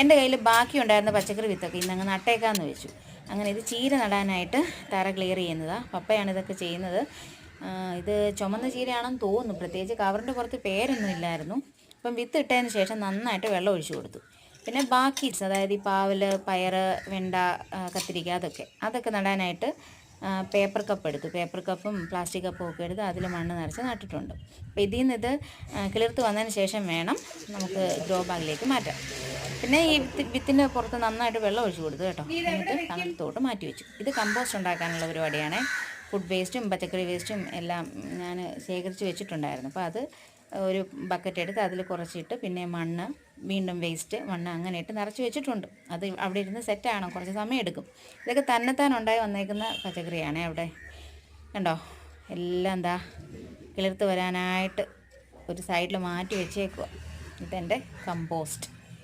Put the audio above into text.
എൻ്റെ കയ്യിൽ ബാക്കിയുണ്ടായിരുന്ന പച്ചക്കറി വിത്തൊക്കെ ഇന്നങ്ങ് നട്ടേക്കാമെന്ന് വെച്ചു. അങ്ങനെ ഇത് ചീര നടാനായിട്ട് തറ ക്ലിയർ ചെയ്യുന്നതാണ്. പപ്പയാണ് ഇതൊക്കെ ചെയ്യുന്നത്. ഇത് ചുമന്ന ചീരയാണെന്ന് തോന്നുന്നു, പ്രത്യേകിച്ച് കവറിൻ്റെ പുറത്ത് പേരൊന്നും ഇല്ലായിരുന്നു. അപ്പം വിത്ത് ഇട്ടതിന് ശേഷം നന്നായിട്ട് വെള്ളം ഒഴിച്ചു കൊടുത്തു. പിന്നെ ബാക്കി അതായത് ഈ പാവൽ, പയർ, വെണ്ട, കത്തിരിക്ക അതൊക്കെ നടാനായിട്ട് പേപ്പർ കപ്പ് എടുത്തു. പേപ്പർ കപ്പും പ്ലാസ്റ്റിക് കപ്പും ഒക്കെ എടുത്ത് അതിൽ മണ്ണ് നിറച്ച് നട്ടിട്ടുണ്ട്. അപ്പോൾ ഇതിൽ നിന്ന് ഇത് കിളിർത്ത് വന്നതിന് ശേഷം വേണം നമുക്ക് ഗ്രോ ബാഗിലേക്ക് മാറ്റാം. പിന്നെ ഈ വിത്തിൻ്റെ പുറത്ത് നന്നായിട്ട് വെള്ളം ഒഴിച്ചു കൊടുത്തു കേട്ടോ. എന്നിട്ട് തണലത്തോട്ട് മാറ്റി വെച്ചു. ഇത് കമ്പോസ്റ്റ് ഉണ്ടാക്കാനുള്ള പരിപാടിയാണ്. ഫുഡ് വേസ്റ്റും പച്ചക്കറി വേസ്റ്റും എല്ലാം ഞാൻ ശേഖരിച്ച് വെച്ചിട്ടുണ്ടായിരുന്നു. അപ്പോൾ അത് ഒരു ബക്കറ്റ് എടുത്ത് അതിൽ കുറച്ചിട്ട് പിന്നെ മണ്ണ്, വീണ്ടും വേസ്റ്റ്, മണ്ണ് അങ്ങനെ ഇട്ട് നിറച്ച് വെച്ചിട്ടുണ്ട്. അത് അവിടെ ഇരുന്ന് സെറ്റാണ്, കുറച്ച് സമയം എടുക്കും. ഇതൊക്കെ തന്നെത്താൻ ഉണ്ടായി വന്നേക്കുന്ന പച്ചക്കറിയാണ്. അവിടെ കണ്ടോ, എല്ലാം എന്താ കിളിർത്ത് വരാനായിട്ട് ഒരു സൈഡിൽ മാറ്റി വെച്ചേക്കുക. ഇതെൻ്റെ കമ്പോസ്റ്റ്.